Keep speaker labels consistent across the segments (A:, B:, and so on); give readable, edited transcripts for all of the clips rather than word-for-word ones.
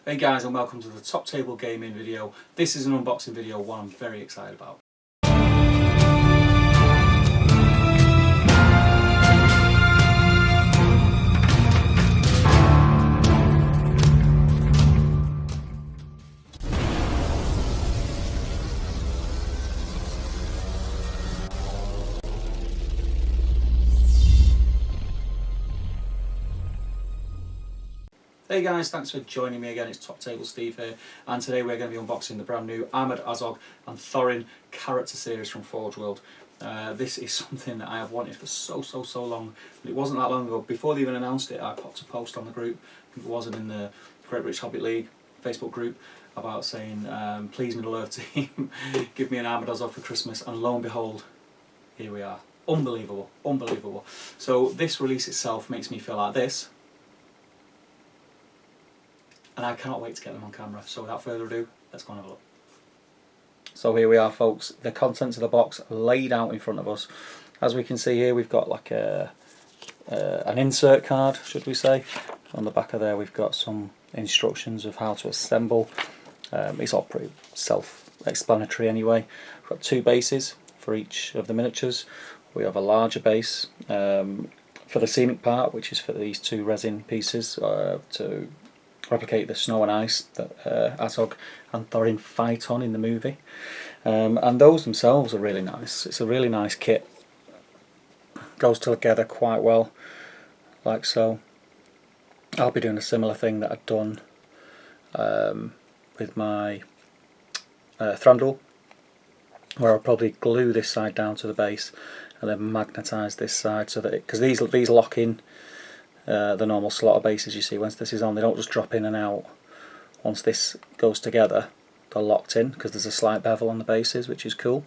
A: Hey guys, and welcome to the Top Table Gaming video. This is an unboxing video, one I'm very excited about. Hey guys, thanks for joining me again. It's Top Table Steve here, and today we're going to be unboxing the brand new Armoured Azog and Thorin character series from Forge World. This is something that I have wanted for so long, but it wasn't that long ago. Before they even announced it, I popped a post on the group, I think it wasn't in the Great British Hobbit League Facebook group, about saying, please Middle Earth team, give me an Armoured Azog for Christmas, and lo and behold, here we are. Unbelievable, unbelievable. So this release itself makes me feel like this, and I cannot wait to get them on camera. So without further ado, let's go and have a look. So here we are, folks, the contents of the box laid out in front of us. As we can see here, we've got like an insert card, should we say. On the back of there we've got some instructions of how to assemble. It's all pretty self-explanatory anyway. We've got two bases for each of the miniatures. We have a larger base for the scenic part, which is for these two resin pieces to replicate the snow and ice that Azog and Thorin fight on in the movie, and those themselves are really nice. It's a really nice kit, goes together quite well, like so. I'll be doing a similar thing that I've done with my Thranduil, where I'll probably glue this side down to the base and then magnetise this side, so that because these lock in the normal slaughter bases, you see, once this is on, they don't just drop in and out. Once this goes together, they're locked in because there's a slight bevel on the bases, which is cool.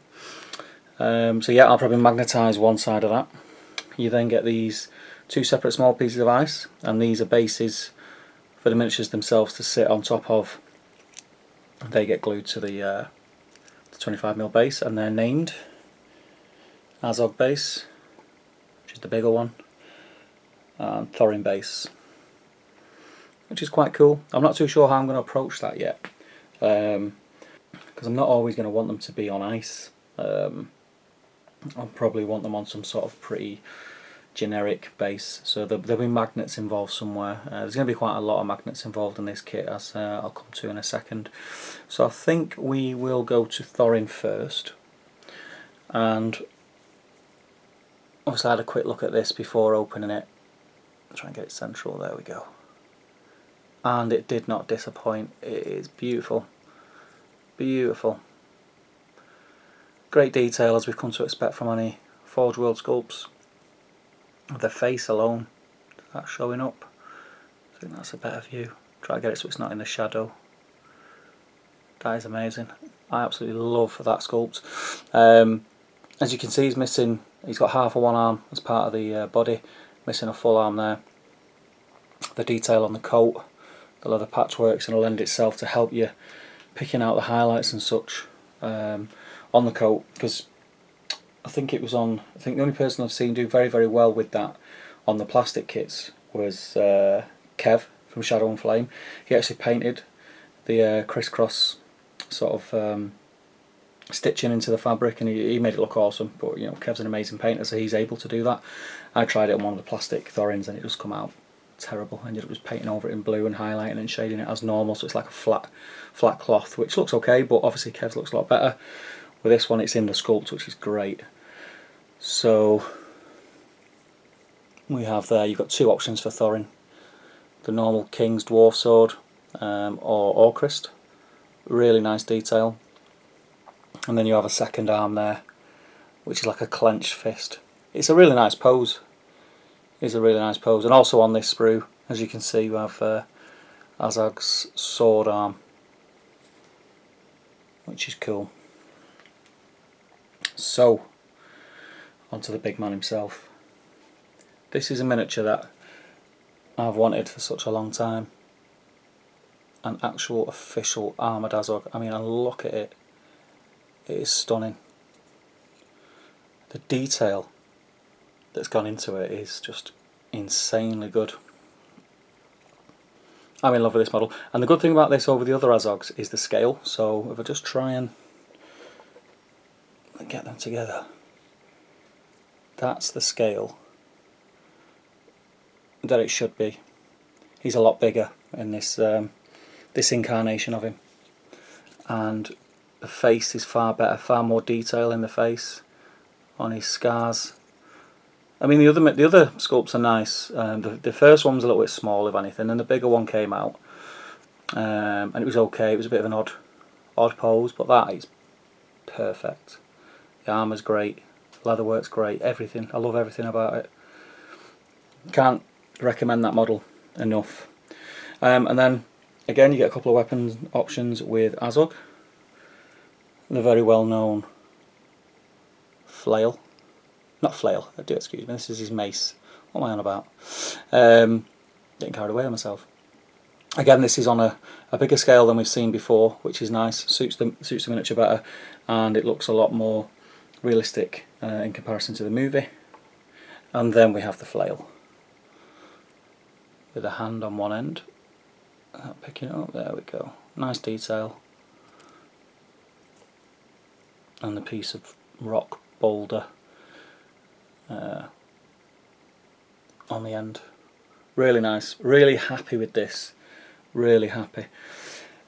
A: So yeah, I'll probably magnetise one side of that. You then get these two separate small pieces of ice, and these are bases for the miniatures themselves to sit on top of. They get glued to the 25mm base, and they're named Azog base, which is the bigger one, and Thorin base, which is quite cool. I'm not too sure how I'm going to approach that yet, because I'm not always going to want them to be on ice. I'll probably want them on some sort of pretty generic base, so there'll be magnets involved somewhere. There's going to be quite a lot of magnets involved in this kit, as I'll come to in a second. So I think we will go to Thorin first, and obviously I had a quick look at this before opening it. Try and get it central, there we go. And it did not disappoint. It is beautiful. Beautiful. Great detail, as we've come to expect from any Forge World sculpts. The face alone, that's showing up. I think that's a better view. Try to get it so it's not in the shadow. That is amazing. I absolutely love that sculpt. As you can see, he's got half of one arm as part of the body, missing a full arm there. The detail on the coat, the leather patchwork's going to lend itself to help you picking out the highlights and such on the coat, because I think the only person I've seen do very well with that on the plastic kits was Kev from Shadow and Flame. He actually painted the crisscross sort of stitching into the fabric, and he made it look awesome. But you know, Kev's an amazing painter, so he's able to do that. I tried it on one of the plastic Thorins and it just come out terrible. I ended up just painting over it in blue and highlighting and shading it as normal, so it's like a flat cloth, which looks okay, but obviously Kev's looks a lot better. With this one, it's in the sculpt, which is great. So we have there, you've got two options for Thorin: the normal King's Dwarf Sword or Orcrist. Really nice detail. And then you have a second arm there, which is like a clenched fist. It's a really nice pose. It's a really nice pose. And also on this sprue, as you can see, you have Azog's sword arm, which is cool. So, onto the big man himself. This is a miniature that I've wanted for such a long time. An actual official Armoured Azog. I mean, look at it. It is stunning. The detail that's gone into it is just insanely good. I'm in love with this model. And the good thing about this over the other Azogs is the scale. So if I just try and get them together, that's the scale that it should be. He's a lot bigger in this this incarnation of him, and the face is far better, far more detail in the face, on his scars. I mean, the other sculpts are nice. The first one was a little bit small, if anything, and the bigger one came out, and it was okay. It was a bit of an odd pose, but that is perfect. The armour's great, leatherwork's great, everything. I love everything about it. Can't recommend that model enough. And then again, you get a couple of weapon options with Azog. The very well known flail. Not flail, I do excuse me, this is his mace. What am I on about? Getting carried away on myself. Again, this is on a bigger scale than we've seen before, which is nice. Suits the miniature better, and it looks a lot more realistic in comparison to the movie. And then we have the flail with a hand on one end. Picking it up, there we go. Nice detail. And the piece of rock boulder on the end. Really nice. Really happy with this. Really happy.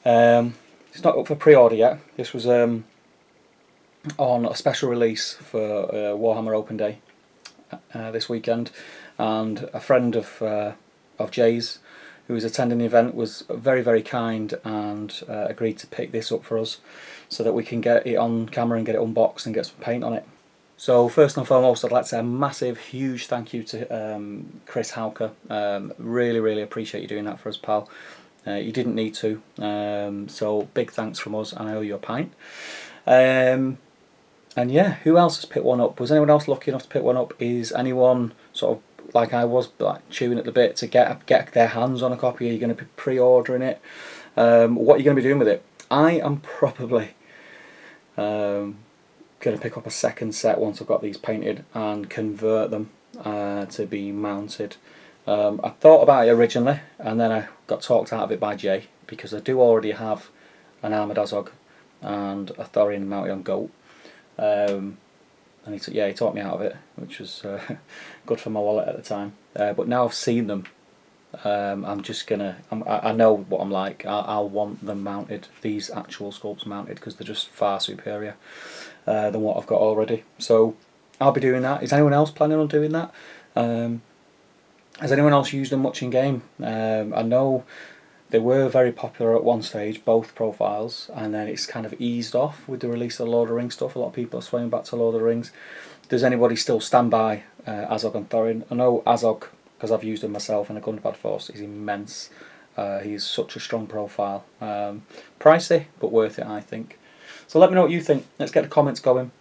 A: It's not up for pre-order yet. This was on a special release for Warhammer Open Day this weekend, and a friend of Jay's, who was attending the event, was very, very kind and agreed to pick this up for us so that we can get it on camera and get it unboxed and get some paint on it. So first and foremost, I'd like to say a massive, huge thank you to Chris Hauker. Really, really appreciate you doing that for us, pal. You didn't need to, so big thanks from us, and I owe you a pint. And yeah, who else has picked one up? Was anyone else lucky enough to pick one up? Is anyone sort of like I was, like chewing at the bit to get their hands on a copy? Are you going to be pre-ordering it? What are you going to be doing with it? I am probably going to pick up a second set once I've got these painted and convert them to be mounted. I thought about it originally, and then I got talked out of it by Jay, because I do already have an armoured Azog and a Thorin mounted on goat. And he talked me out of it, which was good for my wallet at the time. But now I've seen them, I'm just gonna. I know what I'm like. I'll want them mounted. These actual sculpts mounted, because they're just far superior than what I've got already. So I'll be doing that. Is anyone else planning on doing that? Has anyone else used them much in game? I know they were very popular at one stage, both profiles, and then it's kind of eased off with the release of the Lord of the Rings stuff. A lot of people are swaying back to Lord of the Rings. Does anybody still stand by Azog and Thorin? I know Azog, because I've used him myself in a Gundabad Force, is immense. He's such a strong profile. Pricey, but worth it, I think. So let me know what you think. Let's get the comments going.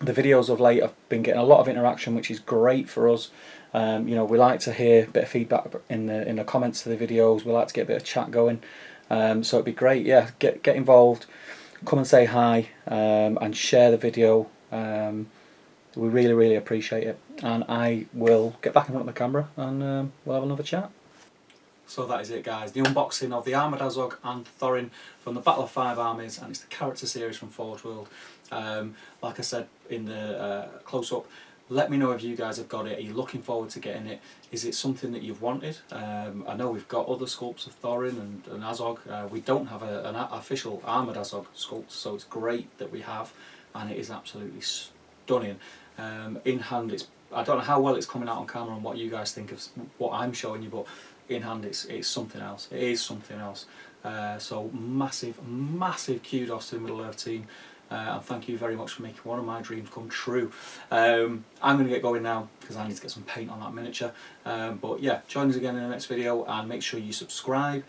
A: The videos of late have been getting a lot of interaction, which is great for us. You know, we like to hear a bit of feedback in the comments to the videos. We like to get a bit of chat going. So it'd be great. Yeah, get involved. Come and say hi and share the video. We really, really appreciate it. And I will get back in front of the camera and we'll have another chat. So that is it, guys. The unboxing of the Armoured Azog and Thorin from the Battle of Five Armies, and it's the character series from Forge World. Like I said in the close-up, let me know if you guys have got it. Are you looking forward to getting it? Is it something that you've wanted? I know we've got other sculpts of Thorin and Azog. We don't have an official Armoured Azog sculpt, so it's great that we have, and it is absolutely stunning. In hand, I don't know how well it's coming out on camera and what you guys think of what I'm showing you, but in hand it's something else. It is something else. So massive kudos to the Middle Earth team, and thank you very much for making one of my dreams come true. I'm going to get going now because I need to get some paint on that miniature. But yeah, join us again in the next video, and make sure you subscribe,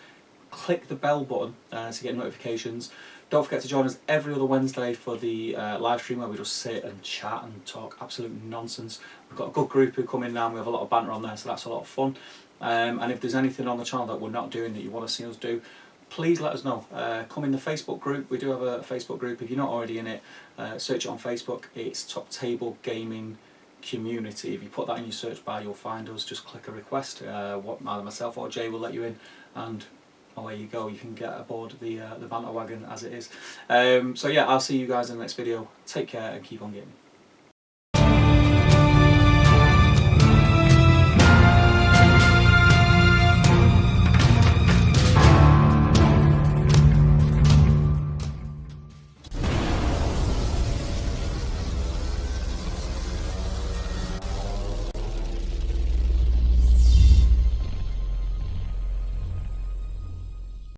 A: click the bell button to get notifications. Don't forget to join us every other Wednesday for the live stream, where we just sit and chat and talk absolute nonsense. We've got a good group who come in now, and we have a lot of banter on there, so that's a lot of fun. And if there's anything on the channel that we're not doing that you want to see us do, please let us know. Come in the Facebook group. We do have a Facebook group. If you're not already in it, search it on Facebook. It's Top Table Gaming Community. If you put that in your search bar, you'll find us. Just click a request. Either myself or Jay will let you in, and away you go. You can get aboard the banter wagon as it is. So yeah, I'll see you guys in the next video. Take care and keep on gaming.